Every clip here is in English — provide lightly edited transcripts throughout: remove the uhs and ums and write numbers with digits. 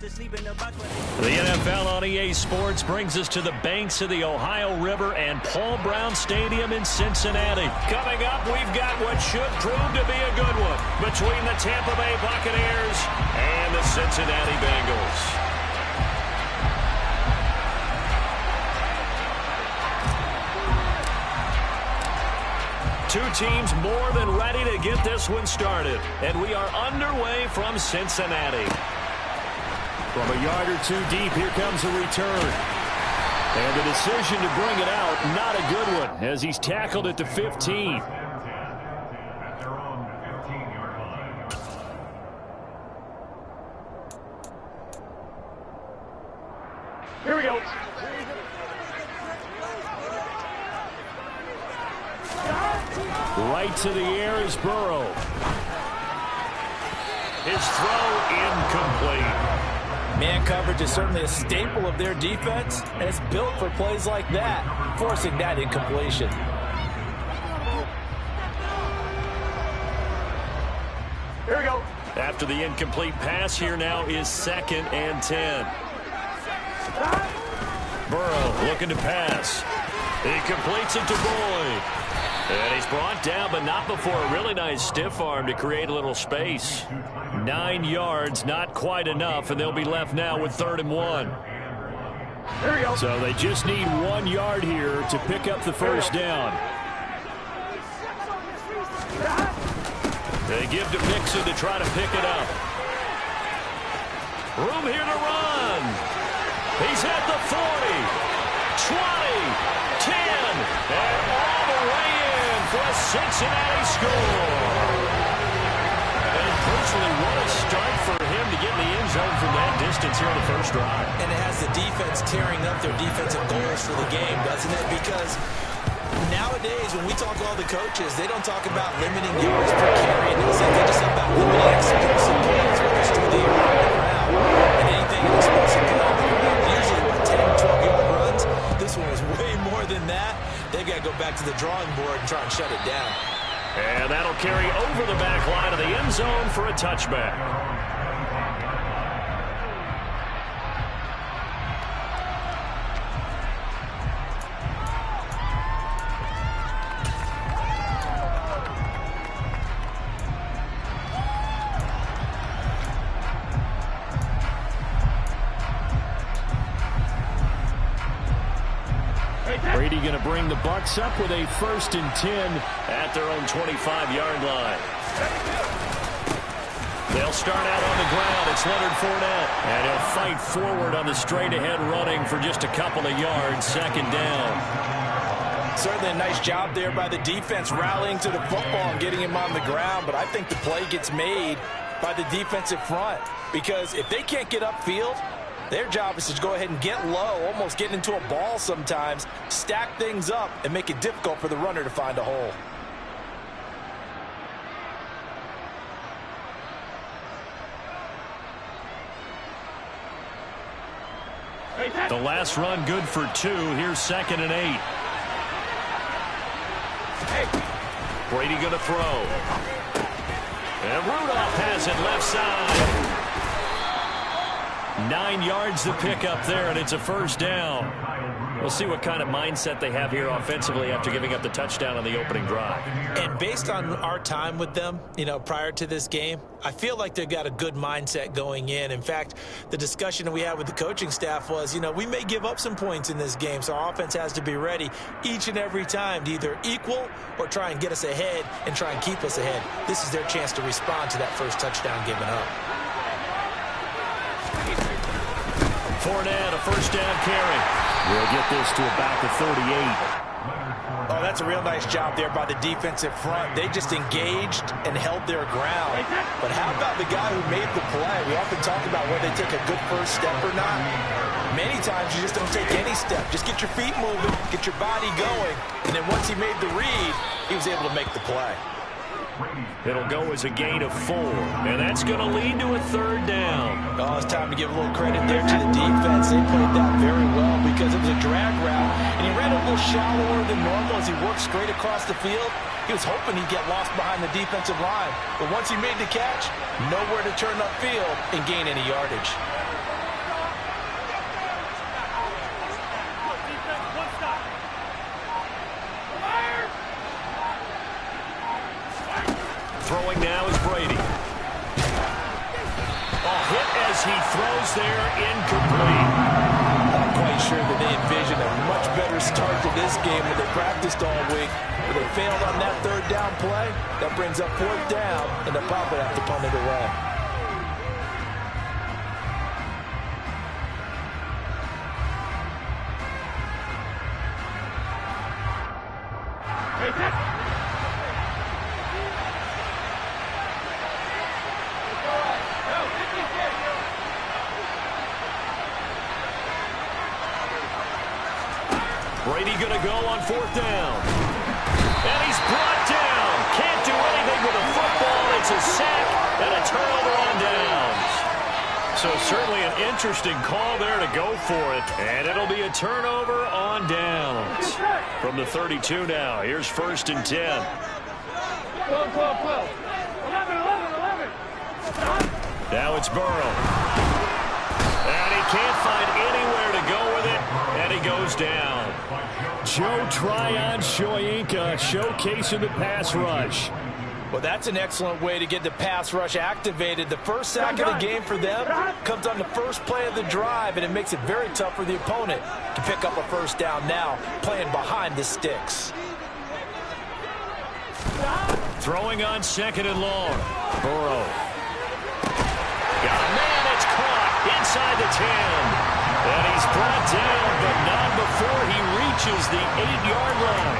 The NFL on EA Sports brings us to the banks of the Ohio River and Paul Brown Stadium in Cincinnati. Coming up, we've got what should prove to be a good one between the Tampa Bay Buccaneers and the Cincinnati Bengals. Two teams more than ready to get this one started. And we are underway from Cincinnati. From a yard or two deep, here comes a return. And the decision to bring it out, not a good one, as he's tackled at the 15. Here we go. Right to the air is Burrow. His throw incomplete. Man coverage is certainly a staple of their defense, and it's built for plays like that, forcing that incompletion. Here we go. After the incomplete pass, here now is 2nd and 10. Burrow looking to pass. He completes it to Boyd. And he's brought down, but not before a really nice stiff arm to create a little space. 9 yards, not quite enough, and they'll be left now with 3rd and 1. There we go. So they just need 1 yard here to pick up the first down. They give to Mixon to try to pick it up. Room here to run. He's at the 40, 20, 10, and all the way in for a Cincinnati score. And personally, what a start for him to get in the end zone from that distance here on the first drive. And it has the defense tearing up their defensive goals for the game, doesn't it? Because nowadays, when we talk to all the coaches, they don't talk about limiting yards per carry. They just talk about limiting explosive plays, whether it's through the air or on the ground. And anything in explosive play, usually with 10, 12-yard runs. This one is way more than that. They've got to go back to the drawing board and try and shut it down. And that'll carry over the back line of the end zone for a touchback. Brady going to bring the Bucs up with a 1st and 10 at their own 25-yard line. They'll start out on the ground. It's Leonard Fournette. And he'll fight forward on the straight-ahead running for just a couple of yards. 2nd down. Certainly a nice job there by the defense rallying to the football and getting him on the ground. But I think the play gets made by the defensive front. Because if they can't get upfield, their job is to go ahead and get low, almost get into a ball sometimes, stack things up, and make it difficult for the runner to find a hole. The last run good for 2. Here's 2nd and 8. Brady going to throw. And Rudolph has it left side. 9 yards to pick up there, and it's a 1st down. We'll see what kind of mindset they have here offensively after giving up the touchdown on the opening drive. And based on our time with them, prior to this game, I feel like they've got a good mindset going in. In fact, the discussion that we had with the coaching staff was, we may give up some points in this game, so our offense has to be ready each and every time to either equal or try and get us ahead and try and keep us ahead. This is their chance to respond to that first touchdown given up. Fournette, a 1st down carry. We'll get this to about the 38. Oh, that's a real nice job there by the defensive front. They just engaged and held their ground. But how about the guy who made the play? We often talk about whether they take a good first step or not. Many times you just don't take any step. Just get your feet moving, get your body going. And then once he made the read, he was able to make the play. It'll go as a gain of 4, and that's going to lead to a 3rd down. Oh, it's time to give a little credit there to the defense. They played that very well because it was a drag route, and he ran a little shallower than normal as he worked straight across the field. He was hoping he'd get lost behind the defensive line, but once he made the catch, nowhere to turn upfield and gain any yardage. as he throws there incomplete. I'm quite sure that they envisioned a much better start to this game when they practiced all week. But they failed on that third down play. That brings up fourth down, and they'll probably have to punt it away. Brady going to go on fourth down. And he's brought down. Can't do anything with a football. It's a sack and a turnover on downs. So certainly an interesting call there to go for it. And it'll be a turnover on downs. From the 32 now, here's 1st and 10. 12, 12, 12. 11, 11, 11. Now it's Burrow. And he can't find anywhere to go with it. And he goes down. Joe Tryon-Shoyinka showcasing the pass rush. Well, that's an excellent way to get the pass rush activated. The first sack of the game for them comes on the first play of the drive, and it makes it very tough for the opponent to pick up a first down now, playing behind the sticks. Throwing on 2nd and long. Burrow. Got a man, it's caught inside the 10. And he's brought down, but not before he reaches the 8-yard line.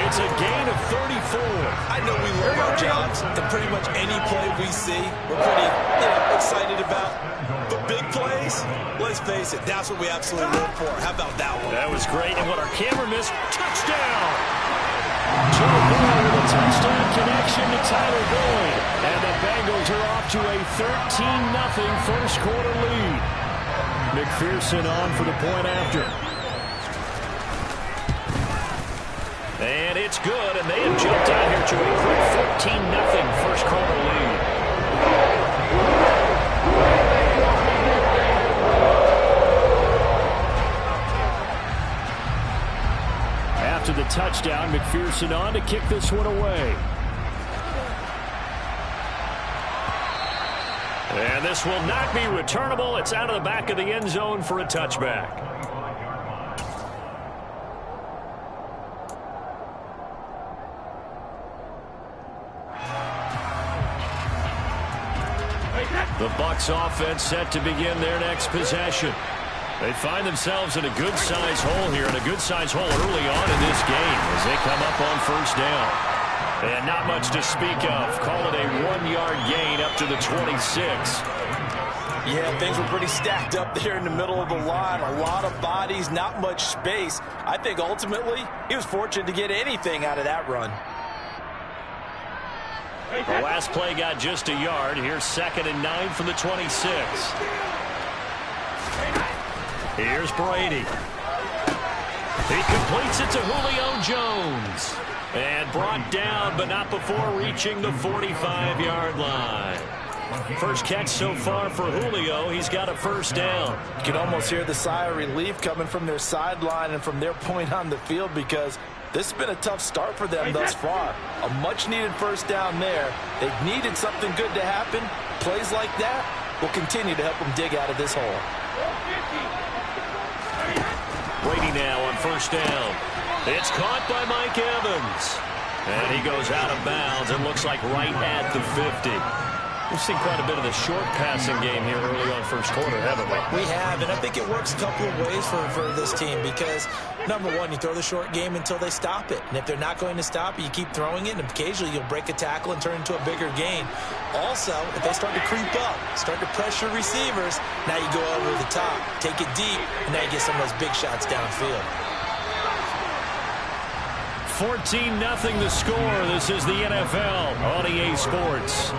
It's a gain of 34. I know we love our jobs, and pretty much any play we see, we're pretty excited about. But big plays, let's face it, that's what we absolutely live for. How about that one? That was great, and what our camera missed, touchdown! Joe Burrow with a touchdown connection to Tyler Boyd. And the Bengals are off to a 13-0 first quarter lead. McPherson on for the point after. And it's good, and they have jumped out here to a quick 14-0 first quarter lead. After the touchdown, McPherson on to kick this one away. And this will not be returnable. It's out of the back of the end zone for a touchback. The Bucs offense set to begin their next possession. They find themselves in a good-sized hole here, and a good-sized hole early on in this game as they come up on first down. And not much to speak of. Call it a 1-yard gain up to the 26. Yeah, things were pretty stacked up there in the middle of the line. A lot of bodies, not much space. I think ultimately he was fortunate to get anything out of that run. The last play got just a yard. Here's 2nd and 9 from the 26. Here's Brady. He completes it to Julio Jones. And brought down, but not before reaching the 45-yard line. First catch so far for Julio. He's got a first down. You can almost hear the sigh of relief coming from their sideline and from their point on the field, because this has been a tough start for them thus far. A much-needed first down there. They've needed something good to happen. Plays like that will continue to help them dig out of this hole. Brady now on first down. It's caught by Mike Evans. And he goes out of bounds. It looks like right at the 50. We've seen quite a bit of the short passing game here early on first quarter, haven't we? We have, and I think it works a couple of ways for this team because, number one, you throw the short game until they stop it. And if they're not going to stop it, you keep throwing it, and occasionally you'll break a tackle and turn into a bigger gain. Also, if they start to creep up, start to pressure receivers, now you go over the top, take it deep, and now you get some of those big shots downfield. 14-0 the score. This is the NFL on EA Sports.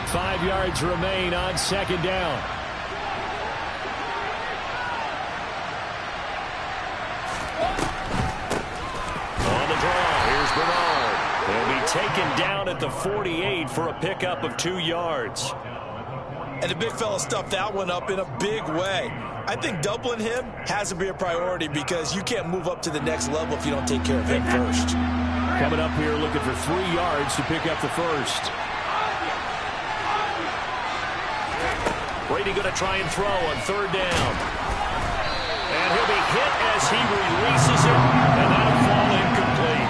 Five yards remain on second down. On the draw, here's Bernard. He'll be taken down at the 48 for a pickup of 2 yards. And the big fella stuffed that one up in a big way. I think doubling him has to be a priority because you can't move up to the next level if you don't take care of him first. Coming up here looking for 3 yards to pick up the first. Brady going to try and throw on 3rd down. And he'll be hit as he releases it, and that'll fall incomplete.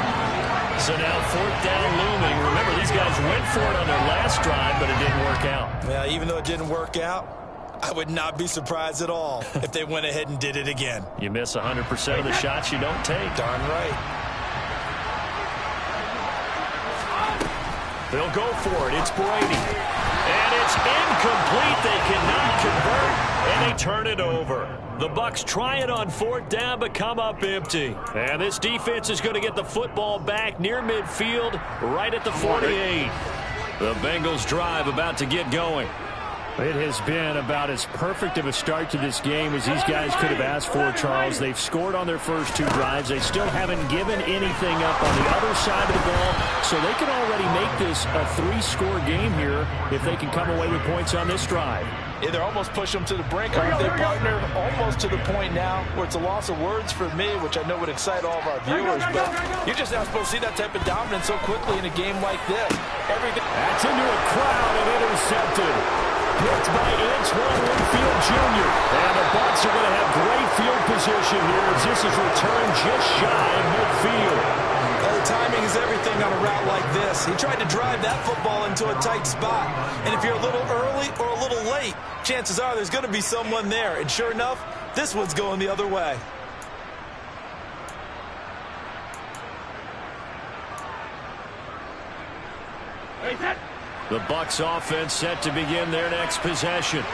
So now 4th down looming. Remember, these guys went for it on their last drive, but it didn't work out. Yeah, even though it didn't work out, I would not be surprised at all if they went ahead and did it again. You miss 100% of the shots you don't take. Darn right. They'll go for it. It's Brady. And it's incomplete. They cannot convert, and they turn it over. The Bucs try it on 4th down, but come up empty. And this defense is going to get the football back near midfield, right at the 48. The Bengals drive about to get going. It has been about as perfect of a start to this game as these guys could have asked for, Charles. They've scored on their first 2 drives. They still haven't given anything up on the other side of the ball, so they can already make this a 3-score game here if they can come away with points on this drive. Yeah, they're almost push them to the brink. Aren't they, partner? Almost to the point now where it's a loss of words for me, which I know would excite all of our viewers, but you're just not supposed to see that type of dominance so quickly in a game like this. That's into a crowd and intercepted. Picked by Antoine Winfield Jr. And the Bucs are going to have great field position here as this is returned just shy of midfield. The timing is everything on a route like this. He tried to drive that football into a tight spot. And if you're a little early or a little late, chances are there's going to be someone there. And sure enough, this one's going the other way. The Bucs offense set to begin their next possession.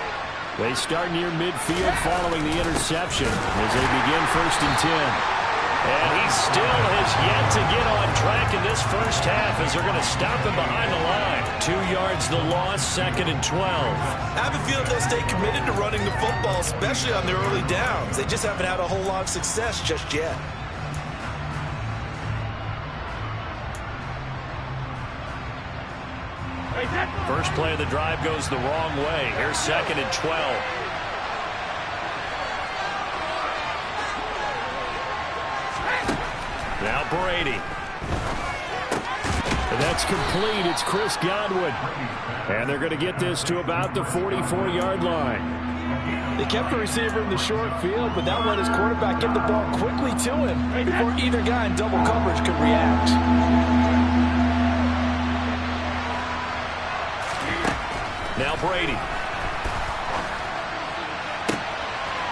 They start near midfield following the interception as they begin 1st and 10. And he still has yet to get on track in this first half as they're going to stop him behind the line. 2 yards the loss, 2nd and 12. I have a feeling they'll stay committed to running the football, especially on their early downs. They just haven't had a whole lot of success just yet. First play of the drive goes the wrong way. Here's 2nd and 12. Now Brady. And that's complete. It's Chris Godwin. And they're going to get this to about the 44-yard line. They kept the receiver in the short field, but that let his quarterback get the ball quickly to him before either guy in double coverage could react. Now Brady.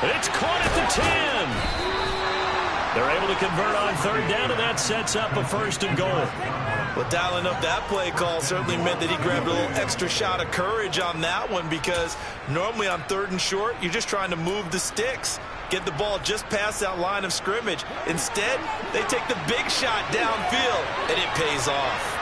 And it's caught at the 10. They're able to convert on 3rd down, and that sets up a 1st and goal. Well, dialing up that play call certainly meant that he grabbed a little extra shot of courage on that one because normally on 3rd and short, you're just trying to move the sticks, get the ball just past that line of scrimmage. Instead, they take the big shot downfield, and it pays off.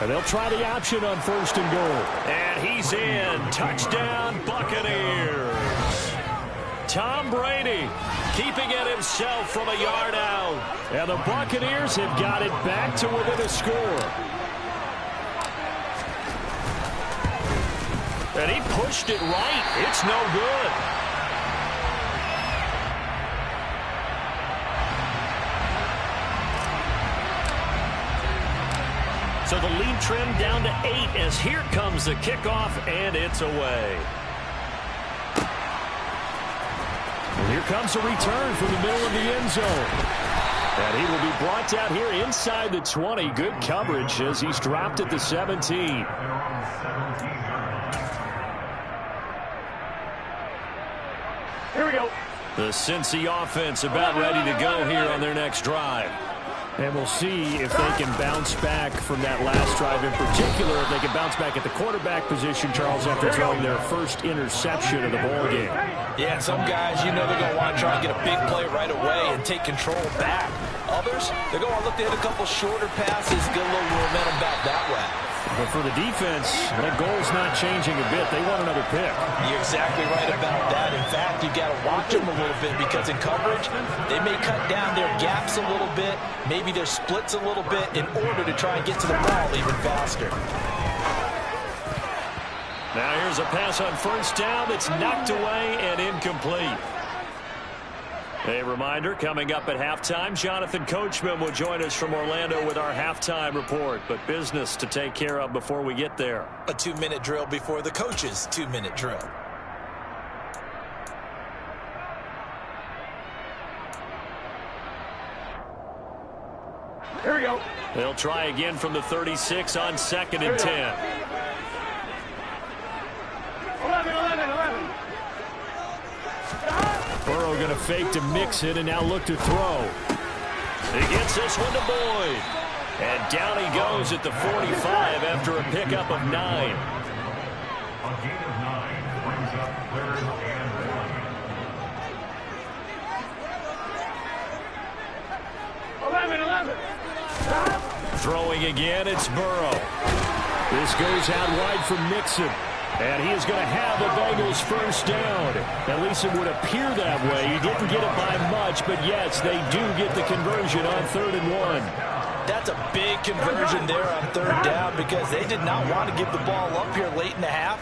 And they'll try the option on 1st and goal. And he's in. Touchdown, Buccaneers. Tom Brady keeping it himself from a yard out. And the Buccaneers have got it back to within a score. And he pushed it right. It's no good. So the lead trimmed down to 8 as here comes the kickoff, and it's away. And here comes a return from the middle of the end zone. And he will be brought down here inside the 20. Good coverage as he's dropped at the 17. Here we go. The Cincy offense about ready to go here on their next drive. And we'll see if they can bounce back from that last drive, in particular, if they can bounce back at the quarterback position, Charles, after throwing their first interception of the ball game. Yeah, some guys, you know they're going to want to try and get a big play right away and take control back. Others, they're going to look to hit a couple shorter passes, get a little momentum back that way. But for the defense, that goal's not changing a bit. They want another pick. You're exactly right about that. In fact, you've got to watch them a little bit because in coverage, they may cut down their gaps a little bit, maybe their splits a little bit in order to try and get to the ball even faster. Now here's a pass on first down that's knocked away and incomplete. A reminder, coming up at halftime, Jonathan Coachman will join us from Orlando with our halftime report. But business to take care of before we get there. A 2-minute drill before the coach's 2-minute drill. Here we go. They'll try again from the 36 on 2nd and 10. 11. Burrow going to fake to mix it and now look to throw. He gets this one to Boyd. And down he goes at the 45 after a pickup of 9. A gain of 9 brings up 3rd and 11. Throwing again, it's Burrow. This goes out wide for Mixon. And he is going to have the Bengals first down. At least it would appear that way. He didn't get it by much, but yes, they do get the conversion on 3rd and 1. That's a big conversion there on 3rd down because they did not want to give the ball up here late in the half.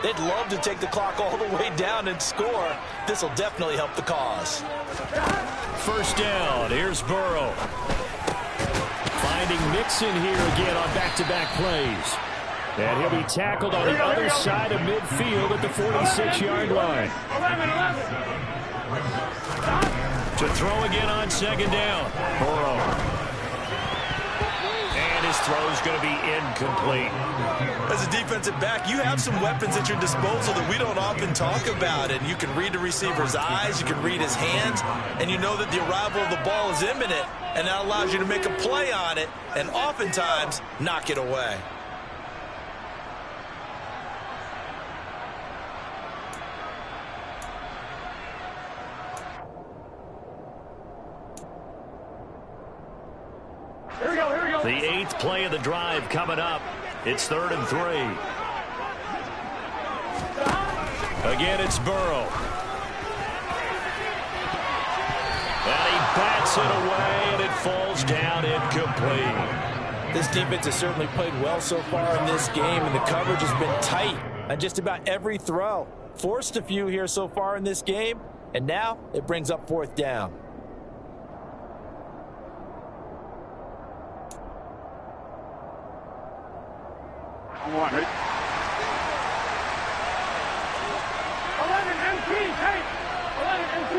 They'd love to take the clock all the way down and score. This will definitely help the cause. First down, here's Burrow. Finding Mixon here again on back-to-back plays. And he'll be tackled on the other side of midfield at the 46-yard line. 11. To throw again on 2nd down. Burrow. And his throw is going to be incomplete. As a defensive back, you have some weapons at your disposal that we don't often talk about. And you can read the receiver's eyes, you can read his hands, and you know that the arrival of the ball is imminent. And that allows you to make a play on it and oftentimes knock it away. Here we go. The 8th play of the drive coming up. It's 3rd and 3. Again, it's Burrow. And he bats it away, and it falls down incomplete. This defense has certainly played well so far in this game, and the coverage has been tight on just about every throw. Forced a few here so far in this game, and now it brings up 4th down. One. 11 MT. Hey. 11 MT.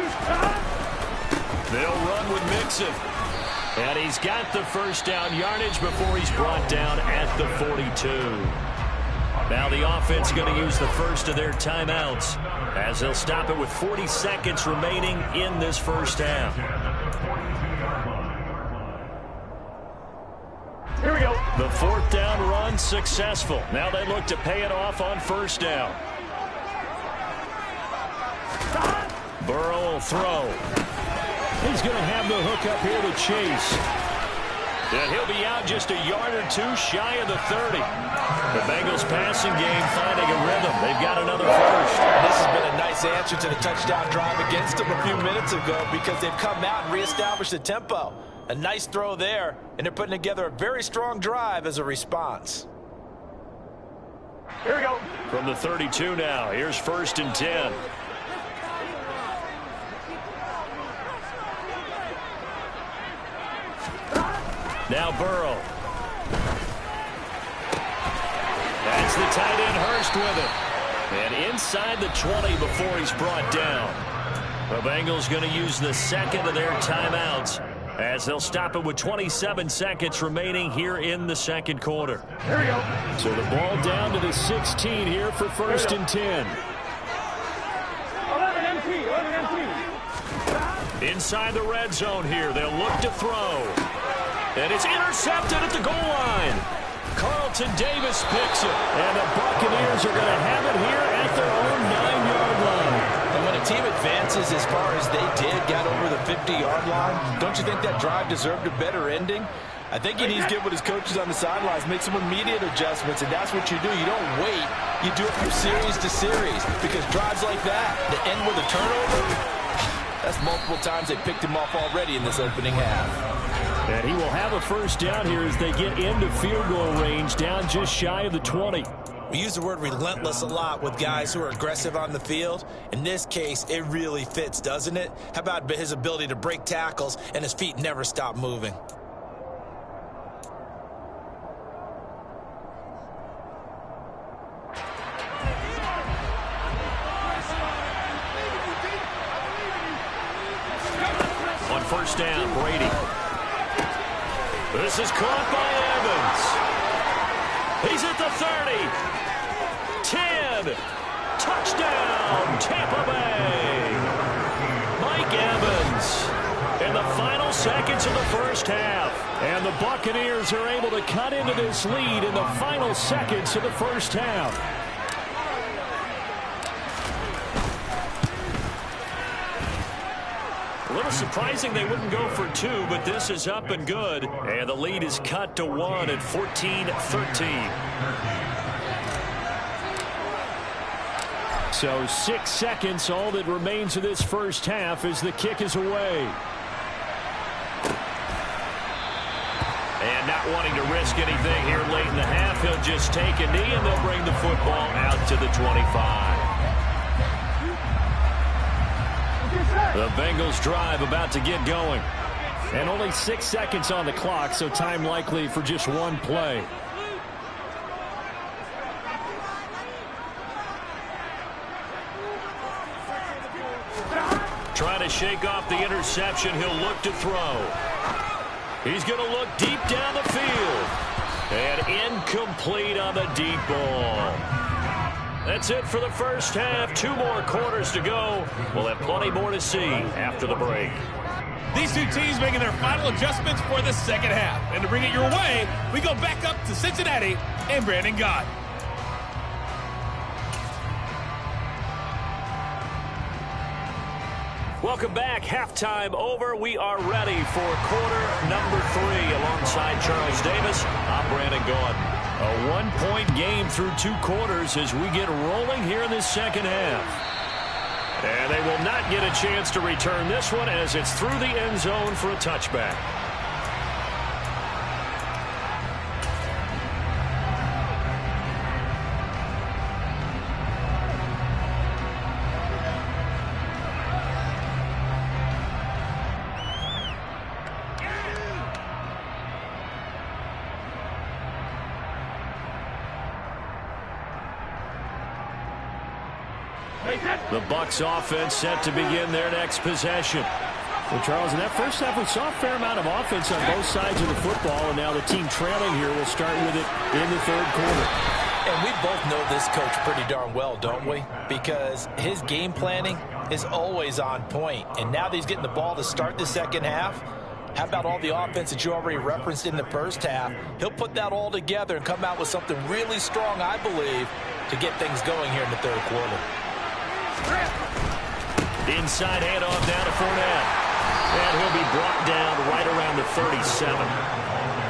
They'll run with Mixon. And he's got the first down yardage before he's brought down at the 42. Now the offense going to use the first of their timeouts as they'll stop it with 40 seconds remaining in this first half. Here we go. The 4th down run successful. Now they look to pay it off on first down. Burrow will throw. He's going to have the hook up here to Chase. And he'll be out just a yard or two shy of the 30. The Bengals passing game finding a rhythm. They've got another first. This has been a nice answer to the touchdown drive against them a few minutes ago because they've come out and reestablished the tempo. A nice throw there, and they're putting together a very strong drive as a response. Here we go. From the 32 now, here's 1st and 10. Now Burrow. That's the tight end Hurst with it. And inside the 20 before he's brought down. The Bengals going to use the 2nd of their timeouts as they'll stop it with 27 seconds remaining here in the 2nd quarter. Here we go. So the ball down to the 16 here for 1st and 10. 11 MT. Inside the red zone here, they'll look to throw. And it's intercepted at the goal line. Carlton Davis picks it. And the Buccaneers are going to have it here at their own 9-yard line. And when a team advances as far as they did, got over the 50-yard line, don't you think that drive deserved a better ending? I think he needs to get with his coaches on the sidelines, make some immediate adjustments, and that's what you do. You don't wait. You do it from series to series because drives like that, that end with a turnover, that's multiple times they picked him off already in this opening half. And he will have a first down here as they get into field goal range down just shy of the 20. We use the word relentless a lot with guys who are aggressive on the field. In this case, it really fits, doesn't it? How about his ability to break tackles and his feet never stop moving? On first down, Brady. This is caught by Evans. He's at the 30. 10. Touchdown, Tampa Bay. Mike Evans in the final seconds of the first half. And the Buccaneers are able to cut into this lead in the final seconds of the first half. A little surprising they wouldn't go for 2, but this is up and good. And the lead is cut to 1 at 14-13. So 6 seconds, all that remains of this first half as the kick is away. And not wanting to risk anything here late in the half, he'll just take a knee and they'll bring the football out to the 25. The Bengals drive about to get going. And only 6 seconds on the clock, so time likely for just one play. Trying to shake off the interception, he'll look to throw. He's going to look deep down the field. And incomplete on the deep ball. That's it for the first half. 2 more quarters to go. We'll have plenty more to see after the break. These two teams making their final adjustments for the second half. And to bring it your way, we go back up to Cincinnati and Brandon Gott. Welcome back. Halftime over. We are ready for quarter number 3. Alongside Charles Davis, I'm Brandon Gaudin. A 1-point game through 2 quarters as we get rolling here in this second half. And they will not get a chance to return this one as it's through the end zone for a touchback. The Bucs offense set to begin their next possession. Well, Charles, in that first half, we saw a fair amount of offense on both sides of the football, and now the team trailing here will start with it in the third quarter. And we both know this coach pretty darn well, don't we? Because his game planning is always on point. And now that he's getting the ball to start the second half, how about all the offense that you already referenced in the first half? He'll put that all together and come out with something really strong, I believe, to get things going here in the third quarter. Inside handoff down to Fournette. And he'll be brought down right around the 37.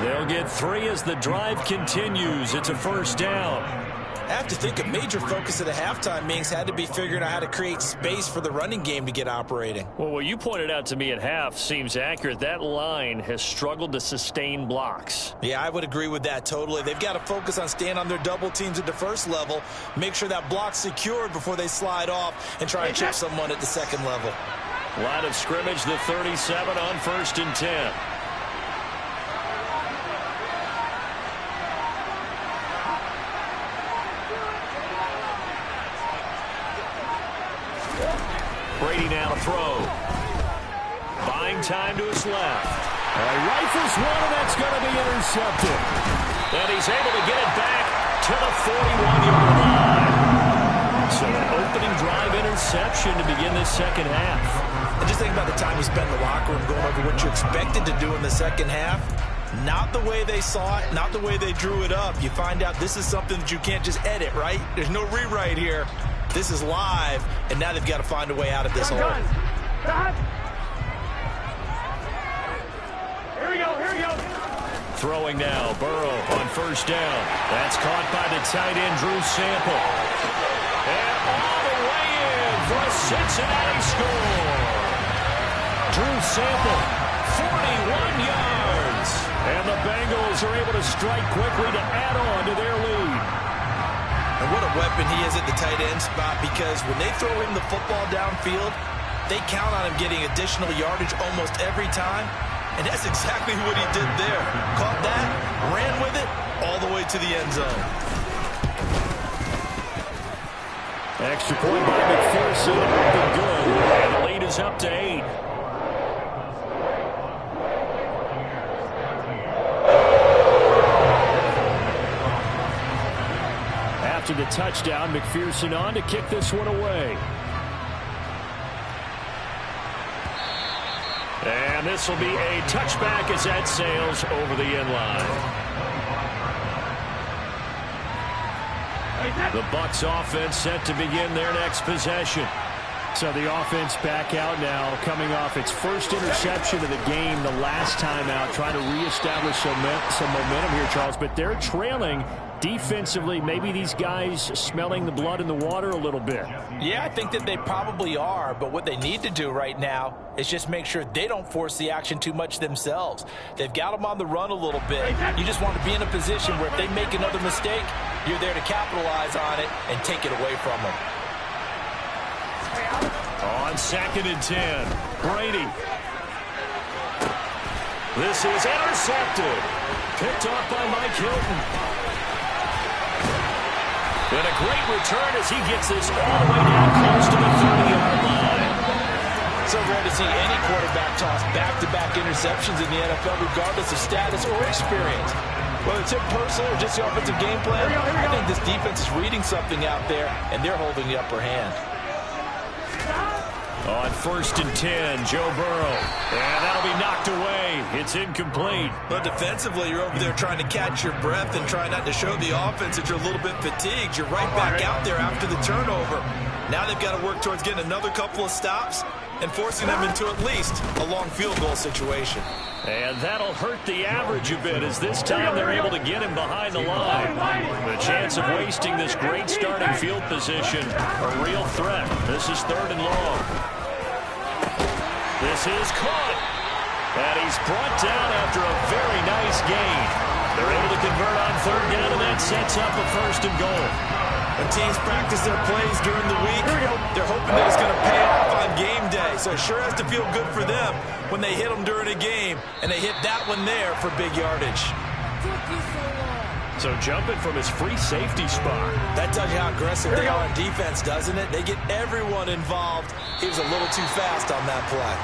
They'll get 3 as the drive continues. It's a first down. I have to think a major focus of the halftime meetings had to be figuring out how to create space for the running game to get operating. Well, what you pointed out to me at half seems accurate. That line has struggled to sustain blocks. Yeah, I would agree with that totally. They've got to focus on staying on their double teams at the first level, make sure that block's secured before they slide off and try and chip someone at the second level. Line of scrimmage, the 37 on 1st and 10. Brady now to throw. Buying time to his left. Rifles one, and that's going to be intercepted. And he's able to get it back to the 41-yard line. So an opening drive interception to begin this second half. And just think about the time you spent in the locker room going over what you expected to do in the second half. Not the way they saw it, not the way they drew it up. You find out this is something that you can't just edit, right? There's no rewrite here. This is live, and now they've got to find a way out of this hole. Here we go, here we go. Throwing now, Burrow on first down. That's caught by the tight end, Drew Sample. And all the way in for a Cincinnati score. Drew Sample, 41 yards. And the Bengals are able to strike quickly to add on to their lead. And what a weapon he is at the tight end spot, because when they throw him the football downfield, they count on him getting additional yardage almost every time. And that's exactly what he did there. Caught that, ran with it, all the way to the end zone. Extra point by McPherson. Good. And the lead is up to 8. After the touchdown, McPherson on to kick this one away. And this will be a touchback as that sails over the end line. The Bucs offense set to begin their next possession. So the offense back out now, coming off its first interception of the game the last time out, trying to reestablish some momentum here, Charles. But they're trailing defensively. Maybe these guys smelling the blood in the water a little bit. Yeah, I think that they probably are. But what they need to do right now is just make sure they don't force the action too much themselves. They've got them on the run a little bit. You just want to be in a position where if they make another mistake, you're there to capitalize on it and take it away from them. On 2nd and 10, Brady. This is intercepted. Picked off by Mike Hilton. And a great return as he gets this all the way down close to the 30-yard line. So rare to see any quarterback toss back-to-back interceptions in the NFL, regardless of status or experience. Whether it's him personally or just the offensive game plan, I think this defense is reading something out there, and they're holding the upper hand. On 1st and 10, Joe Burrow. And that'll be knocked away. It's incomplete. But defensively, you're over there trying to catch your breath and try not to show the offense that you're a little bit fatigued. You're right back out there after the turnover. Now they've got to work towards getting another couple of stops and forcing them into at least a long field goal situation. And that'll hurt the average a bit, as this time they're able to get him behind the line. The chance of wasting this great starting field position, a real threat. This is 3rd and long. This is caught. And he's brought down after a very nice gain. They're able to convert on 3rd down, and that sets up a 1st and goal. When teams practice their plays during the week, they're hoping that it's going to pay off on game day. So it sure has to feel good for them when they hit them during a game, and they hit that one there for big yardage. So jumping from his free safety spot. That tells you how aggressive they are on defense, doesn't it? They get everyone involved. He was a little too fast on that play.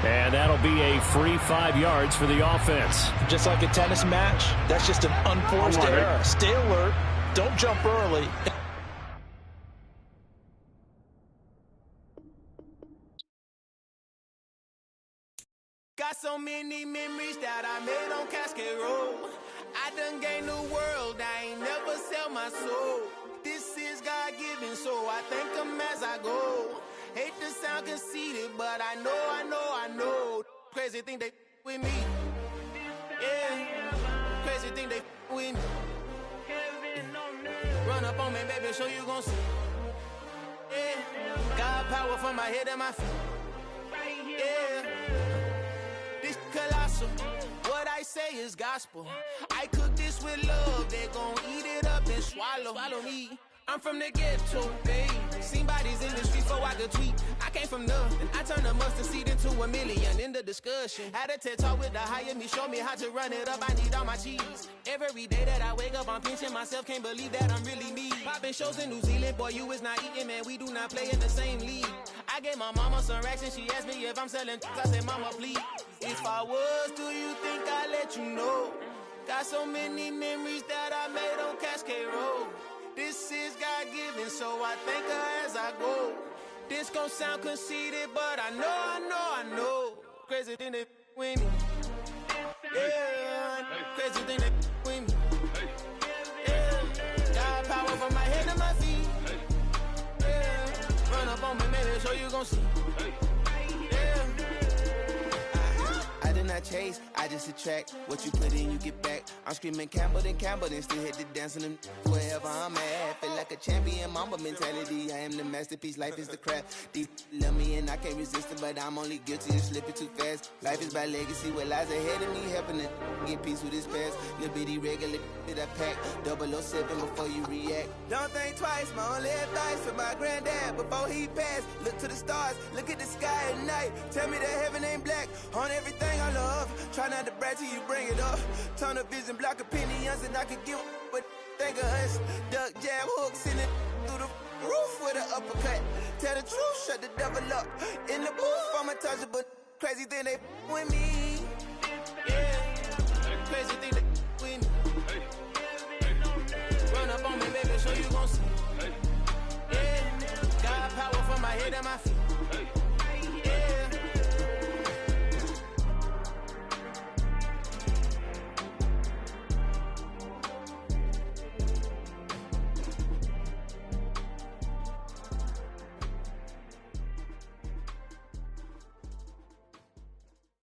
And that'll be a free 5 yards for the offense. Just like a tennis match, that's just an unforced error. Stay alert. Don't jump early. Got so many memories that I made on Cascade Road. I done gained the world, I ain't never sell my soul. This is God-given, so I thank him as I go. Hate to sound conceited, but I know. Crazy thing they with me. Yeah, crazy thing they with me. Run up on me, baby, show you gon' see. Yeah, God power from my head and my feet. Yeah, this colossal. What I say is gospel. I cook this with love, they gon' eat it up and swallow me. I'm from the ghetto, babe. Seen bodies in the streets so I could tweet. I came from nothing. I turned a mustard seed into a million in the discussion. Had a TED talk with the higher me, show me how to run it up. I need all my cheese. Every day that I wake up, I'm pinching myself. Can't believe that I'm really me. Popping shows in New Zealand, boy, you is not eating, man. We do not play in the same league. I gave my mama some racks and she asked me if I'm selling. I said, mama, please. If I was, do you think I'd let you know? Got so many memories that I made on Cascade Road. This is God-given, so I thank her as I go. This gon' sound conceited, but I know. Crazy thing they with me. Yeah, crazy thing they with me. Yeah, God power from my head to my feet. Yeah, run up on me, maybe show you gon' see. Yeah, I did not I chase, I just attract. What you put in, you get back. I'm screaming Campbell, then still hit the dancing them wherever I'm at. Feel like a champion, mamba mentality. I am the masterpiece, life is the craft. Deep love me and I can't resist it, but I'm only guilty of slipping too fast. Life is by legacy, what lies ahead of me, helping to get peace with this past. Little bitty regular that I pack, 007 before you react. Don't think twice, my only advice for my granddad before he passed. Look to the stars, look at the sky at night. Tell me that heaven ain't black on everything I love. Try not to brag till you bring it up. Tunnel vision, block opinions, and I can give what think of us. Duck, jab, hooks in it through the roof with an uppercut. Tell the truth, shut the devil up. In the booth, I'm untouchable. Crazy thing they with me. Yeah, crazy thing they with me. Run up on me, baby, so you gon' see. Yeah, got power from my head and my feet.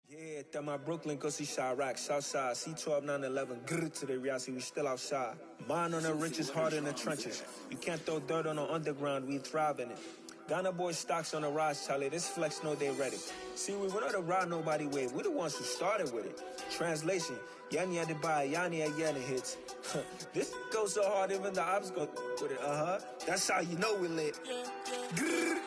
Yeah, that my Brooklyn, go see Chirac, Southside, C12, 911, grrr to the reality, we still outside. Mine on the riches, hard in the trenches. You can't throw dirt on the underground, we thrive in it. Ghana boys stocks on the rise, Charlie, this flex know they ready. See, we were not to ride nobody wave, we the ones who started with it. Translation, Yani had to buy, Yani again hits. This goes so hard, even the ops go with it, That's how you know we lit. Grrr.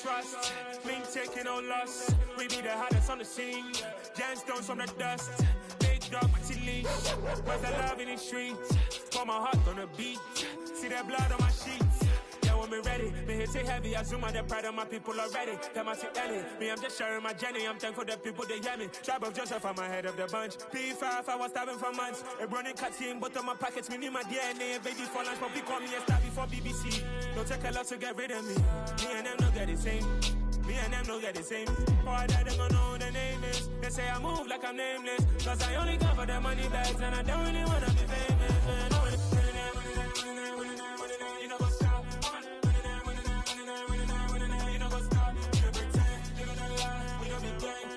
Trust, me taking no loss. We be the hottest on the scene. Gemstones from the dust. Big dog with the leash. Where's the love in the streets? Pour my heart on the beat. See that blood on my sheets. Yeah, when me ready, me hit it heavy. I zoom out the pride of my people already. Tell my sit Ellie. Me, I'm just sharing my journey. I'm thankful that people they hear me. Tribe of Joseph, I'm ahead of the bunch. P5, I was starving for months. A running cut team, but on my pockets, me need my DNA. Baby for lunch, but we call me a star before BBC. Don't take a lot to get rid of me. Me and them don't get the same. Me and them don't get the same. Boy, that them gonna know who the name is. They say I move like I'm nameless. Cause I only come for the money bags and I don't really wanna be famous. Man. You know what's up? You know what's up? You pretend, you don't lie, we don't be gang.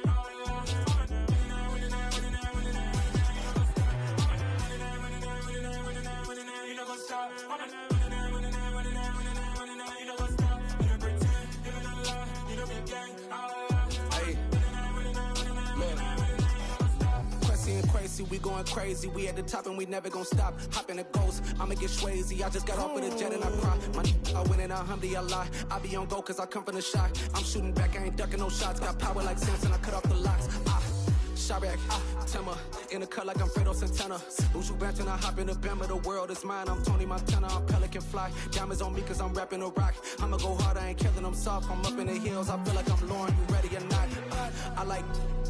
You know what's up? We going crazy, we at the top and we never gonna stop. Hop in a ghost, I'ma get swayzy. I just got off with a jet and I cry. I win in a alhamdulillah. I be on go cause I come from the shot. I'm shooting back, I ain't ducking no shots. Got power like Samson, I cut off the locks. Chirac, Timmer, in the cut like I'm Fredo Santana. Uju Banton, I hop in the Bama, the world is mine. I'm Tony Montana, I'm Pelican Fly. Diamonds on me cause I'm rapping a rock. I'ma go hard, I ain't killing them soft. I'm up in the hills, I feel like I'm Lauren, you ready or not? I like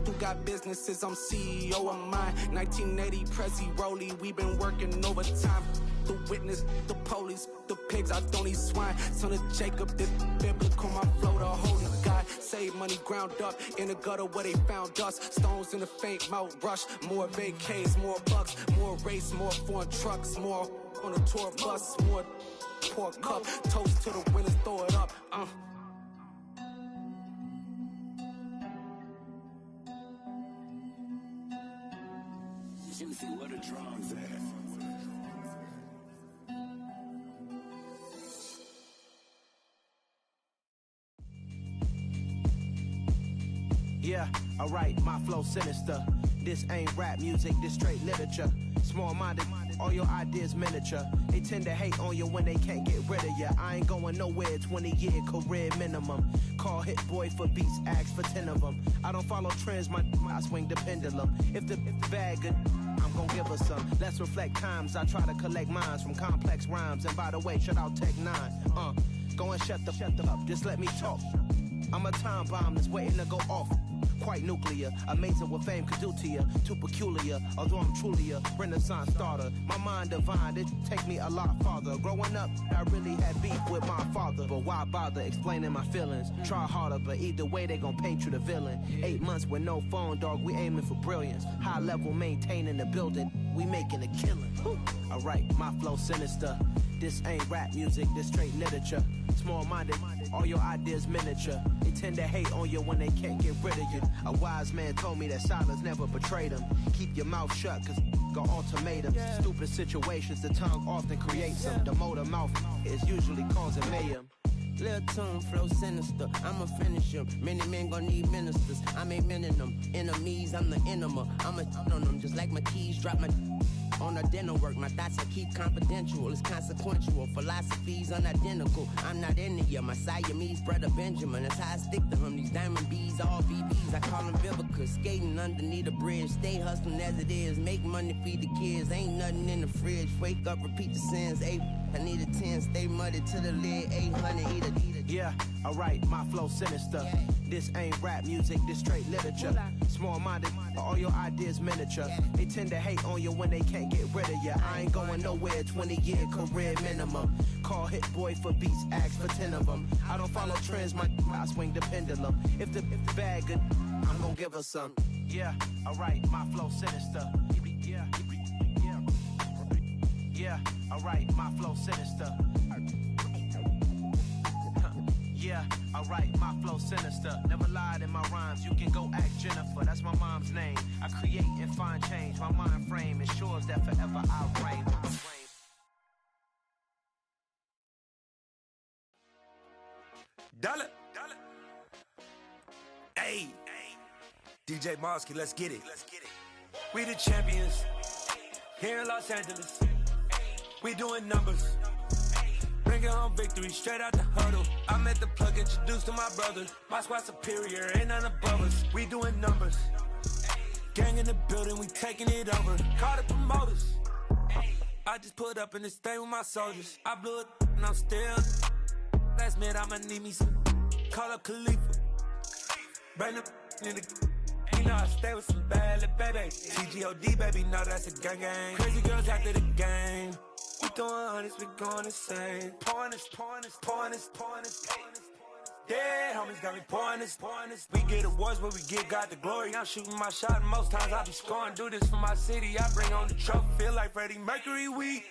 who got businesses, I'm CEO of mine. 1980, Prezi Rolly, we been working overtime. The witness, the police, the pigs, I don't eat swine. Son of Jacob, this biblical, my flow, the holy God. Save money ground up in the gutter where they found us. Stones in the faint mouth rush. More vacays, more bucks, more race, more foreign trucks, more on a tour bus, more pour cup. Toast to the winners, throw it up. Juicy, where the drums at? Yeah, alright, my flow sinister. This ain't rap music, this straight literature. Small-minded, all your ideas miniature. They tend to hate on you when they can't get rid of you. I ain't going nowhere, 20-year career minimum. Call Hit Boy for beats, ask for 10 of them. I don't follow trends, I swing the pendulum. If the bag good, I'm gon' give her some. Let's reflect times, I try to collect minds from complex rhymes. And by the way, shout out Tech 9. Go and shut the up, just let me talk. I'm a time bomb that's waiting to go off. Quite nuclear, amazing what fame could do to you. Too peculiar, although I'm truly a renaissance starter. My mind divine, it take me a lot farther. Growing up, I really had beef with my father. But why bother explaining my feelings? Try harder, but either way they gon' paint you the villain. 8 months with no phone, dog, we aiming for brilliance. High level maintaining the building, we making a killing. Alright, my flow sinister. This ain't rap music, this straight literature. Small-minded, all your ideas miniature. They tend to hate on you when they can't get rid of you. A wise man told me that silence never betrayed him. Keep your mouth shut, cause got ultimatums. Stupid situations, the tongue often creates them. The motor mouth is usually causing mayhem. Lil' tune, flow sinister, I'ma finish him. Many men gon' need ministers, I'm aiming them. Enemies, I'm the enema. I'ma on them, just like my keys, drop my on a dental work. My thoughts I keep confidential, it's consequential. Philosophies unidentical, I'm not into you. My Siamese brother Benjamin, that's how I stick to him. These diamond bees, all BBs, I call them Vivica. Skating underneath a bridge, stay hustling as it is. Make money, feed the kids, ain't nothing in the fridge. Wake up, repeat the sins, I need a 10, stay muddy to the lid, 800, eat a. Yeah, alright, my flow sinister. This ain't rap music, this straight literature. Small-minded, all your ideas miniature. They tend to hate on you when they can't get rid of you. I ain't going nowhere, 20-year career minimum. Call Hit Boy for beats, ask for 10 of them. I don't follow trends, I swing the pendulum. If the bag good, I'm gonna give her some. Yeah, alright, my flow sinister. Yeah, alright, my flow sinister. Yeah, alright, my flow sinister. Never lied in my rhymes, you can go ask Jennifer. That's my mom's name. I create and find change. My mind frame ensures that forever I reign. Dollar. Hey, DJ Mosky, let's get it. We the champions here in Los Angeles. We doing numbers. Bringing home victory straight out the huddle. I'm at the plug, introduced to my brothers. My squad superior, ain't none above us. We doing numbers. Gang in the building, we taking it over. Call the promoters. I just put up in this thing with my soldiers. I blew it and I'm still. Last minute, I'ma need me some. Call up Khalifa. Bring the in the. You know I stay with some bad little baby. Jtdg, baby, no, that's a gang gang. Crazy girls after the game. We throwing hundreds, we going insane. Pouring this. Dead homies got me pouring this. We get awards, but we give God the glory. I'm shooting my shot, and most times I be scoring. Do this for my city, I bring on the trophy. Feel like Freddie Mercury, we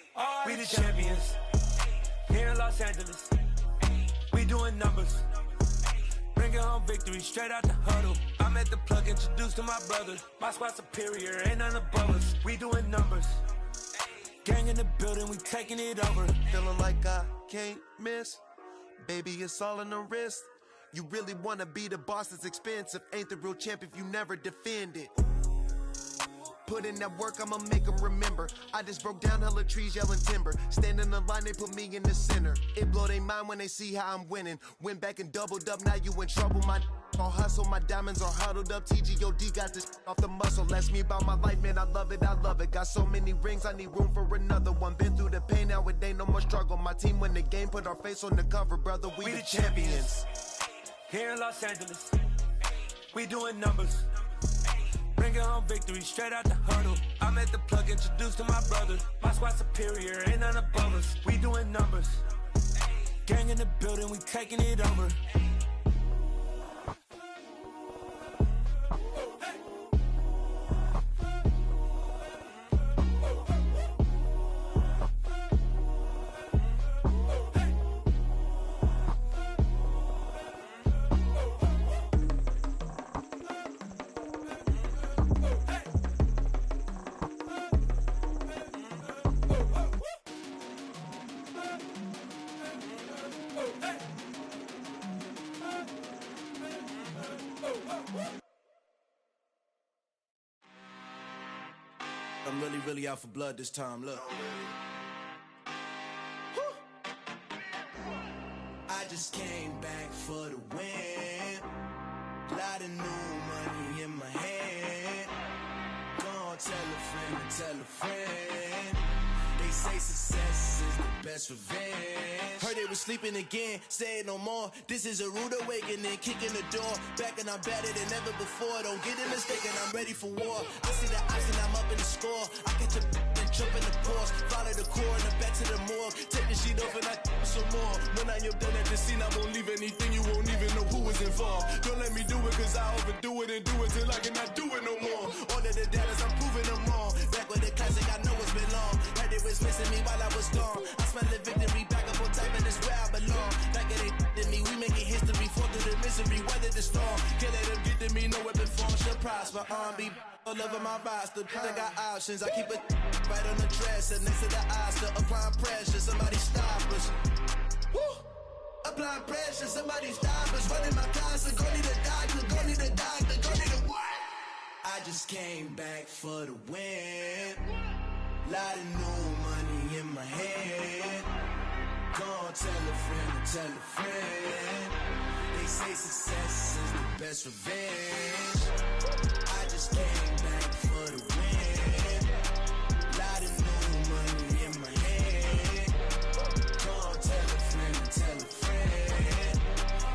the champions. Here in Los Angeles, we doing numbers. Bringing home victory straight out the huddle. I'm at the plug, introduced to my brothers. My squad superior, ain't none above us. We doing numbers. Gang in the building, we taking it over. Feeling like I can't miss. Baby, it's all in the wrist. You really wanna be the boss, it's expensive. Ain't the real champ if you never defend it. Put in that work, I'ma make them remember. I just broke down hella trees, yelling timber. Stand in the line, they put me in the center. It blow they mind when they see how I'm winning. Went back and doubled up, now you in trouble. My all hustle, my diamonds are huddled up. Jtdg got this off the muscle. Ask me about my life, man, I love it. Got so many rings, I need room for another one. Been through the pain, now it ain't no more struggle. My team win the game, put our face on the cover, brother. We the champions. Here in Los Angeles, we doing numbers. Bringing home victory straight out the huddle. I'm at the plug, introduced to my brothers. My squad superior, ain't none above us. We doing numbers. Gang in the building, we taking it over. I'm really out for blood this time, look. I just came back for the win. Lot of new money in my hand. Go on, tell a friend and tell a friend. They say success is the best revenge. Heard they was sleeping again, say it no more. This is a rude awakening, kicking the door. Back and I'm better than ever before. Don't get it mistaken, I'm ready for war. I see the option, I'm up in the score. I get to and jump in the course. Follow the core and then back to the morgue. Take the sheet off and I some more. When I am done at the scene, I won't leave anything. You won't even know who is involved. Don't let me do it, cause I overdo it and do it till I cannot do it no more. All of the doubters, I'm proving them wrong. Back with the classic, I know it's been long. Heard it was missing me while I was gone. I smell the victory, back up on time, and it's where I belong. Like it ain't to me, we making history. Fall through the misery, weather the storm. Can't let them get to me, no weapon form should prosper. Be all over my roster, I got options. I keep it right on the dresser, next to the Oscar. Applying pressure, somebody stop us. Woo! Applying pressure, somebody stop us. Running my closet, go need a doctor, go need a doctor, go need a what? I just came back for the win. Lot of new money in my head. Go on, tell a friend, tell a friend. They say success is the best revenge. I just came back for the win. Lot of new money in my head. Go on, tell a friend, tell a friend.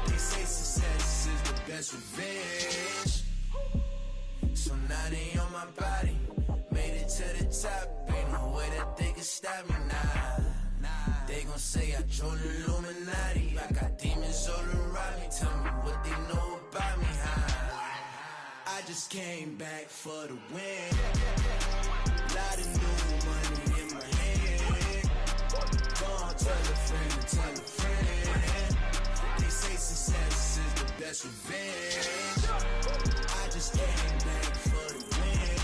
They say success is the best revenge. So now they on my body. Made it to the top. Ain't no way that they can stop me now. They gon' say I joined the Illuminati. I got demons all around me. Tell me what they know about me, huh? I just came back for the win. Lot of new money in my head. Go on, tell a friend, tell a friend. They say success is the best revenge. I just came back for the win.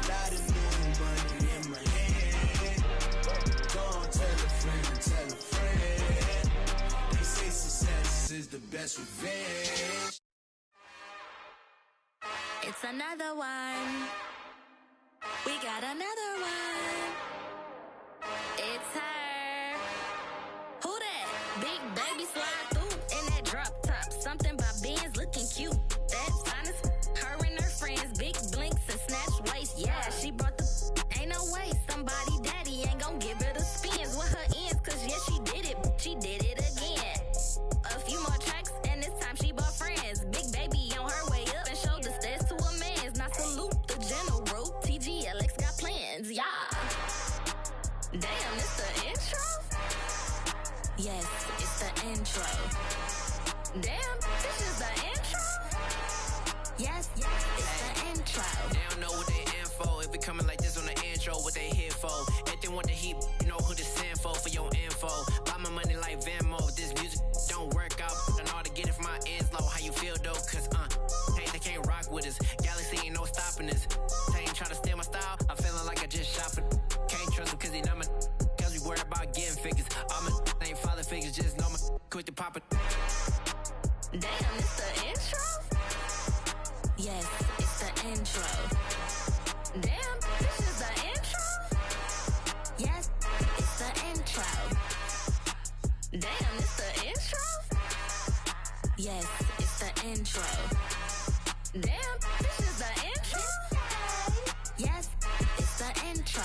Lot of new money in my head. Go on, tell a friend, tell a friend. They say success is the best revenge. It's another one. We got another one. It's her. Who that? Big baby slide through in that drop top. Something by Benz looking cute. That's honest. Her and her friends, big blinks and snatch waist. Yeah, she brought the. Ain't no way somebody daddy ain't gon' give her the spins with her ends. Cause yeah, she did it. She did it again. A few more tracks and this time she bought friends. Big baby on her way up and showed the stairs to a man's. Now salute the general. TGLX got plans, yeah. Damn, it's the intro? Yes, it's the intro. Damn, this is the intro? Yes, it's the intro. They don't know what they in for. If we coming like this on the intro, what they here for? If they want the heat, you know who to send for your info. Buy my money like Venmo. This music don't work out. I know how to get it from my ends low. How you feel though? Cause hey, they can't rock with us. Galaxy ain't no stopping us. They ain't trying to steal my style. I'm feeling like I just shot for. Can't trust them cause they know my. Cause we worried about getting figures. All my ain't father figures, just know my. Quick to pop it. Damn, it's the intro? Yes, it's the intro. Damn, this is the intro? Yes, it's the intro. Damn, it's the intro? Yes, it's the intro. Damn, this is the intro? Yes, it's the intro.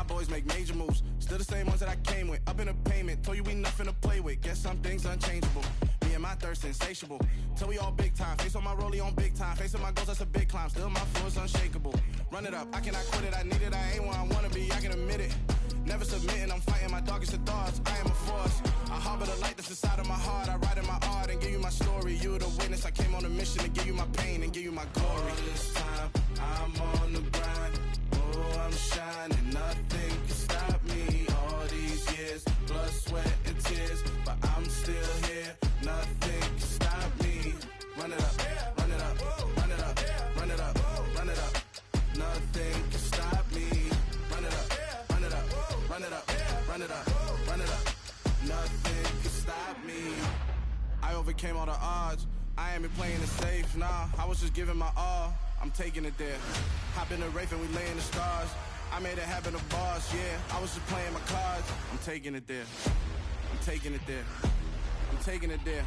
Boys make major moves, still the same ones that I came with. Up in a payment, told you we nothing to play with. Guess some things unchangeable. Me and my thirst insatiable. Till we all big time. Face on my rollie on big time. Facing my goals, that's a big climb. Still my flow is unshakable. Run it up, I cannot quit it. I need it, I ain't where I wanna be. I can admit it. Never submitting, I'm fighting my darkest of thoughts. I am a force. I harbor the light that's inside of my heart. I write in my art and give you my story. You the witness. I came on a mission to give you my pain and give you my glory. All this time, I'm on the grind. Oh, I'm shining. Nothing can stop me. All these years, blood, sweat, and tears. But I'm still here. Nothing can stop me. Run it up, run it up, run it up, run it up, run it up. Nothing can stop me. Run it up. run it up, run it up. Nothing can stop me. I overcame all the odds. I ain't been playing it safe, nah. I was just giving my all. I'm taking it there. Hop in the Wraith and we lay in the stars. I made it happen, the boss, yeah. I was just playing my cards. I'm taking it there. I'm taking it there. I'm taking it there.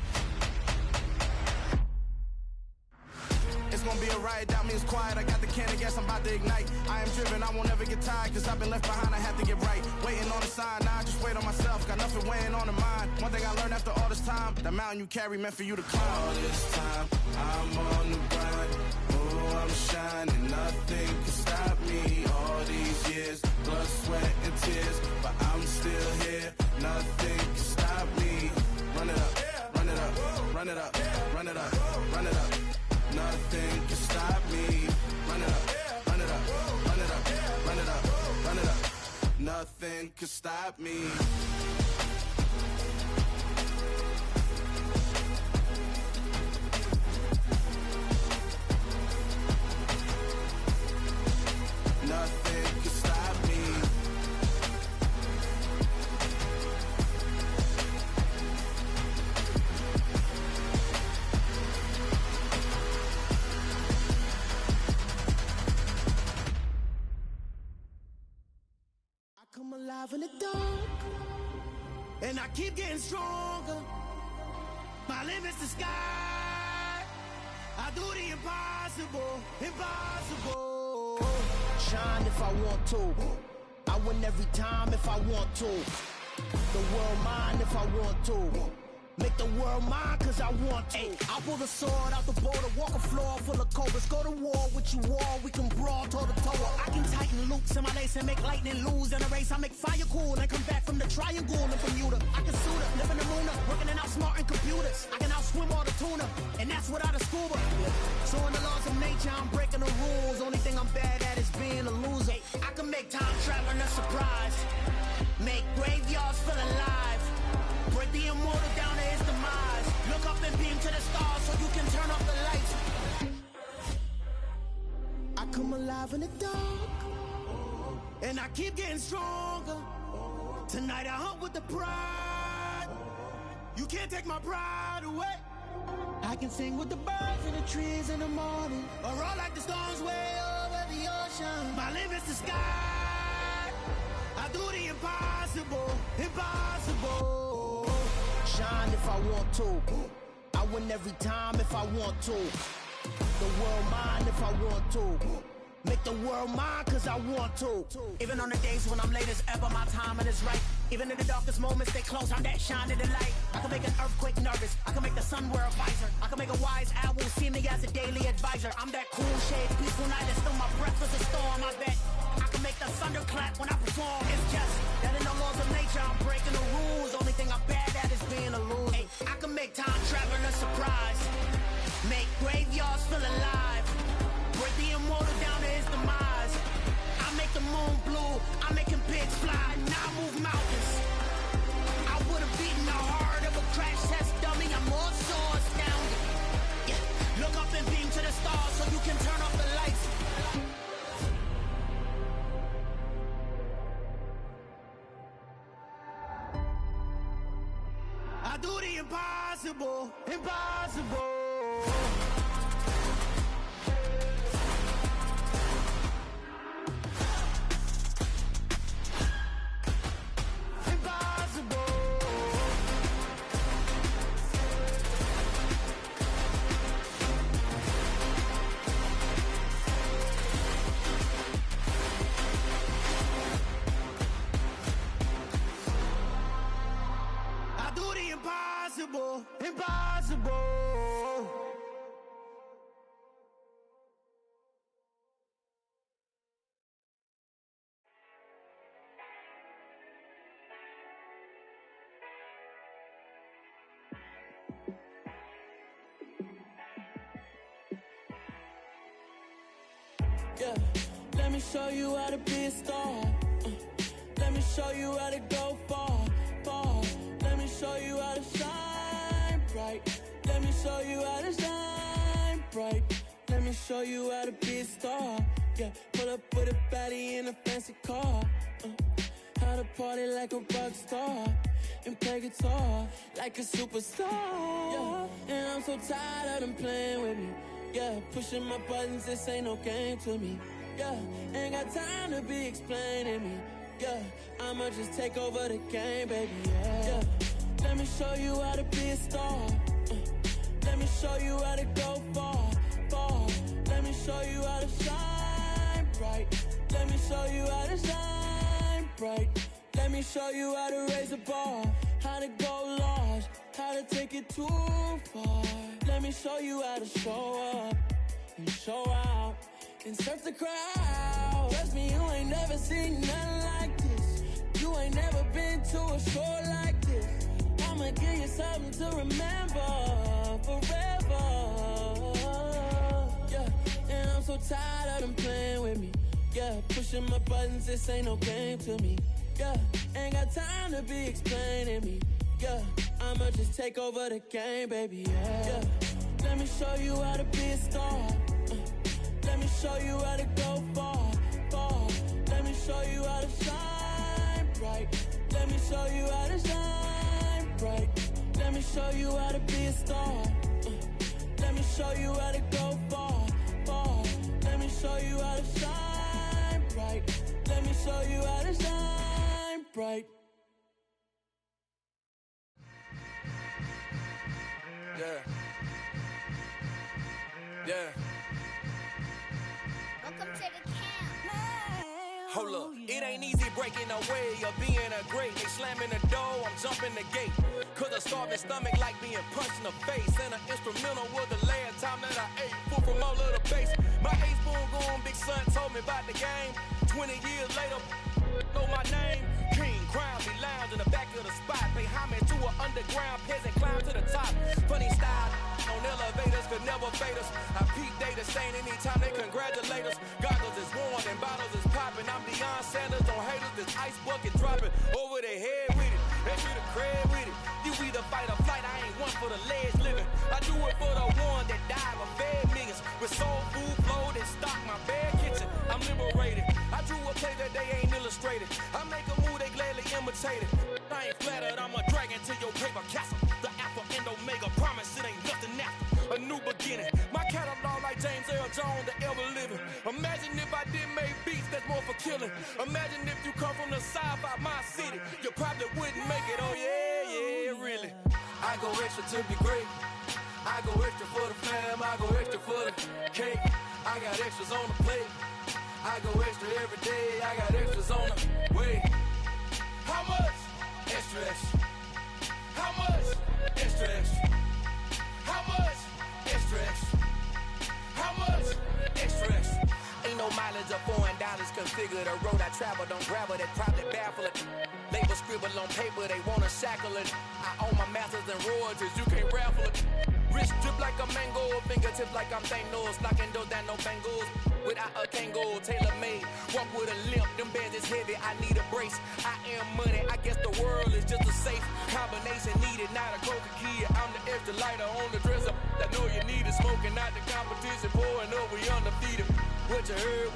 It's gonna be a riot, doubt me it's quiet. I got the can of gas, I'm about to ignite. I am driven, I won't ever get tired, cause I've been left behind, I have to get right. Waiting on a sign, now I just wait on myself. Got nothing weighing on the mind. One thing I learned after all this time, the mountain you carry meant for you to climb. All this time, I'm on the grind. Oh, I'm shining, nothing can stop me. All these years, blood, sweat, and tears, but I'm still here. Nothing can stop me. Run it up, run it up, run it up, run it up, run it up. Nothing can stop me. Run it up, run it up, run it up, run it up, run it up. Nothing can stop me. Nothing can stop me. Come alive in the dark, and I keep getting stronger. My limit's the sky. I do the impossible, impossible. Shine if I want to. I win every time if I want to. The world mine if I want to. Make the world mine cause I want to. I'll pull the sword out the border, walk a floor full of cobras. Go to war with you all, we can brawl toe to toe. I can tighten loops in my lace and make lightning lose in a race. I make fire cool and come back from the triangle in Bermuda. I can suit up, live in the moon, working and outsmarting computers. I can outswim all the tuna, and that's without a scuba. So in the laws of nature, I'm breaking the rules. Only thing I'm bad at is being a loser. I can make time traveling a surprise. Make graveyards feel alive. Break the immortal down to his demise. Look up and beam to the stars so you can turn off the lights. I come alive in the dark, and I keep getting stronger. Tonight I hunt with the pride. You can't take my pride away. I can sing with the birds and the trees in the morning, or roll like the storms way over the ocean. My limit's the sky. I do the impossible, impossible. Shine if I want to. I win every time if I want to. The world mine if I want to. Make the world mine cause I want to. Even on the days when I'm late as ever, my timing is right. Even in the darkest moments, stay close, I'm that shining the light. I can make an earthquake nervous. I can make the sun wear a visor. I can make a wise owl see me as a daily advisor. I'm that cool shade, peaceful night, and still my breath is a storm. I bet I can make the thunder clap when I perform. It's just that in the laws of nature, I'm breaking the rules. Only thing I'm bad at is being a loser. Hey, I can make time traveling a surprise. Make graveyards feel alive. Break the immortal down to his demise. I make the moon blue. I'm making pigs fly. Now I move mountains. I would have beaten the heart of a crash test dummy. I'm more so astounded. Yeah. Look up and beam to the stars so you can turn off the lights. I do the impossible, impossible. Impossible, impossible. Yeah, let me show you how to be a star. Let me show you how to go far, far. Let me show you how to shine bright. Let me show you how to shine bright. Let me show you how to be a star. Yeah, pull up with a baddie in a fancy car. How to party like a rock star and play guitar like a superstar. Yeah, and I'm so tired of them playing with me. Yeah, pushing my buttons, this ain't no game to me. Yeah, ain't got time to be explaining me. Yeah, I'ma just take over the game, baby. Yeah, let me show you how to be a star. Let me show you how to go far, far. Let me show you how to shine bright. Let me show you how to shine bright. Let me show you how to raise a bar, how to go large, how to take it too far. Let me show you how to show up and show out and surf the crowd. Trust me, you ain't never seen nothing like this. You ain't never been to a show like this. I'ma give you something to remember forever. Yeah, and I'm so tired of them playing with me. Yeah, pushing my buttons, this ain't no game to me. Yeah, ain't got time to be explaining me. Yeah, I'ma just take over the game, baby. Yeah, let me show you how to be a star. Let me show you how to go far, far. Let me show you how to shine bright. Let me show you how to shine bright. Let me show you how to be a star. Let me show you how to go far, far. Let me show you how to shine bright. Let me show you how to shine bright. Yeah. Yeah. Welcome to the camp. Hold up, it ain't easy breaking away or being a great. They slamming the door, I'm jumping the gate. Cause a starving stomach like being punched in the face. And an instrumental was the last time that I ate food from all of the base. My ace boom going, big son told me about the game. 20 years later, know my name. King, crown me, lounge in the back of the spot. Pay homage to an underground peasant, climb to the top. Funny style, on elevators could never fade us. I peep data saying anytime they congratulate us. Goggles is worn and bottles is popping. I'm Deion Sanders, don't haters, this ice bucket dropping over their head with it. They should have cred with it. You either fight or flight, I ain't one for the ledge living. I do it for the one that died or fed millions. With soul food, flow, that stock my bad kitchen. I'm liberated. I drew a play that they ain't illustrated. I make a move, they gladly imitate it. I ain't flattered, I'm a dragon to your paper castle. The Alpha and Omega, promise it ain't nothing after. A new beginning. My catalog like James Earl Jones, the ever living. Imagine if I did make beats that's more for killing. Imagine if you come from the side by my city. You probably wouldn't make it, oh yeah, yeah, really. I go extra to be great. I go extra for the fam, I go extra for the cake. I got extras on the plate. I go extra every day, I got extras on the way. How much? Extra, extra. How much? Extra, extra. How much? Extra, extra. How much? Extra, extra. Ain't no mileage of $4 configure the road I travel. Don't gravel that probably baffle it. Label scribble on paper, they wanna shackle it. I own my masters and royalties, you can't raffle it. Wrist drip like a mango, fingertips like I'm Thanos. Knocking those down, no bangles. Without a Kango, tailor-made. Walk with a limp, them bands is heavy, I need a brace. I am money, I guess the world is just a safe combination needed, not a coca key. I'm the extra lighter on the dresser. I know you need it, smoking out the competition, pouring up, we undefeated. What you heard,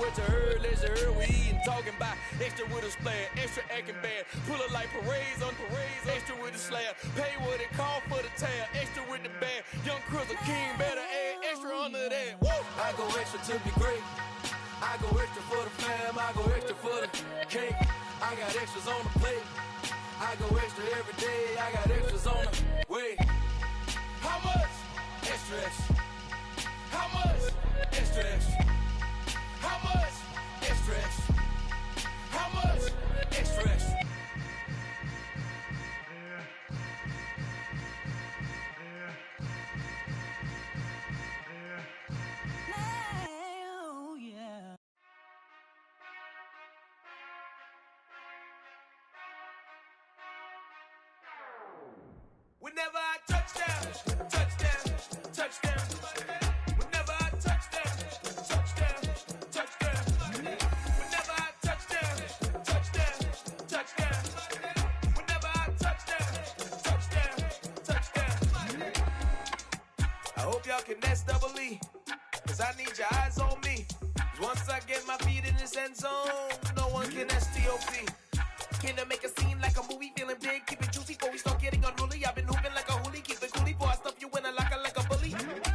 let's you heard, we eating, talking about extra with a splash, extra acting bad. Pull it like parades on parades, extra with the slab. Pay what it call for the tab, extra with the band. Young Crystal King better add extra under that. Woo! I go extra to be great. I go extra for the fam, I go extra for the cake. I got extras on the plate. I go extra every day, I got extras on the way. How much? Extra, extra. How much? Extra, extra. How much? Extra, extra. How much? Extra, extra. Whenever I touchdown, touchdown, touchdown. Whenever I touchdown, touchdown, touchdown. Whenever I touchdown, touchdown, touchdown. Whenever I touchdown, touchdown, touchdown. I hope y'all can nest double E, cause I need your eyes on me. 'Cause once I get my feet in this end zone, no one can STOP. Came to make a scene like a movie, feeling big, keep it juicy before we start getting unruly. I've been hooping like a hoolie, keep it coolie before I stuff you in a locker like a bully.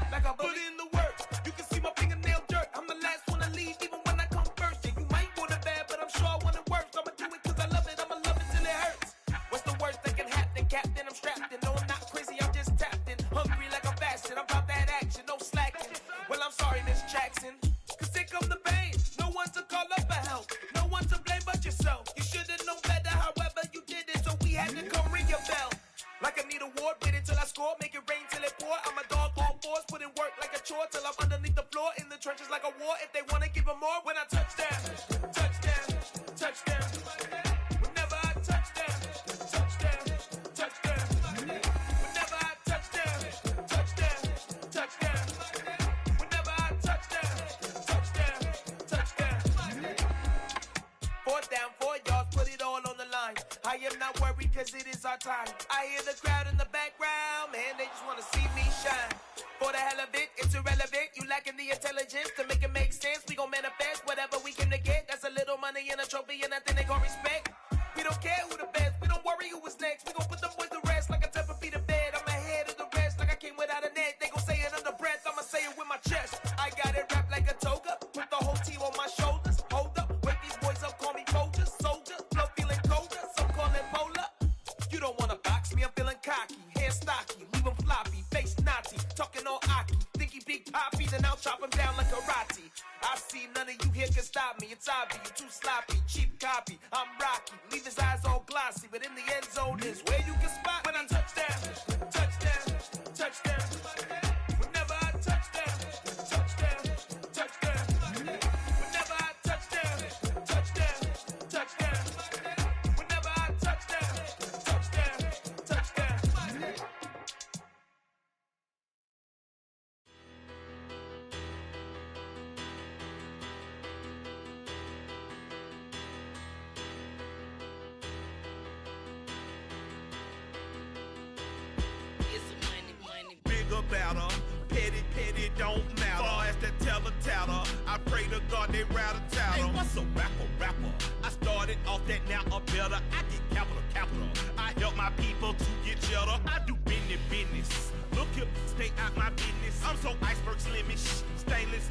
Like a bully. Put in the work, you can see my fingernail dirt. I'm the last one to leave, even when I come first. Yeah, you might want it bad, but I'm sure I want it worse. I'ma do it cause I love it, I'ma love it till it hurts. What's the worst that can happen, Captain? I'm strapped in, no I'm not crazy, I'm just tapped in. Hungry like I'm fasting, I'm about that action, no slacking. Well, I'm sorry, Miss Jackson, cause here come the pain. No one to call up for help, no one to blame but yourself. You should've known better, however you did it, so we had to come ring your bell. Like I need a ward, wait until I score, make it rain till it pour. I'm a dog on fours, put in work like a chore till I'm underneath the floor, in the trenches like a war. If they wanna give them more, when I touch down, touchdown, touchdown. Whenever I touch down, touchdown, touchdown. Whenever I touch down, touchdown, touchdown. Whenever I touch down, touchdown, touchdown. 4th down, 4 yards, put it all on the line. I am not worried cause it is our time. I hear the crowd in the background, man, they just wanna see me shine. For the hell of it, it's irrelevant. You lacking the intelligence to make it make sense. We gon' manifest whatever we came to get. That's a little money and a trophy and nothing they gon' respect. We don't care who the best, we don't worry who is next. We gon' put them boys to rest like a 10-feet of bed. I'm ahead of the rest like I came without a net. They gon' say it under breath, I'ma say it with my chest. I got it wrapped like a toga, put the whole team on my shoulders. Hold up, wake these boys up, call me Folger, soldier. Flow feeling colder, some call it polar. You don't wanna box me, I'm feeling cocky. Hair stocky, leave him floppy, face naughty. Talking all aki, think he big poppy, then I'll chop him down like karate. I see none of you here can stop me. It's obvious, you too sloppy, cheap copy. I'm Rocky, leave his eyes all glossy, but in the end zone is where you can spot when I touchdown, touchdown, touchdown. Whenever I touchdown, touchdown, touchdown. Whenever I touchdown, touchdown, touchdown. Whenever I touchdown, touchdown, touchdown. Bigger, better, petty, don't matter. Far as that teller, I pray to God they rattle tattle. Hey, what's a rapper? I started off that, now I'm better. I get capital. I help my people to get cheddar. I do business. Look here, stay out my business. I'm so iceberg slimish, stainless.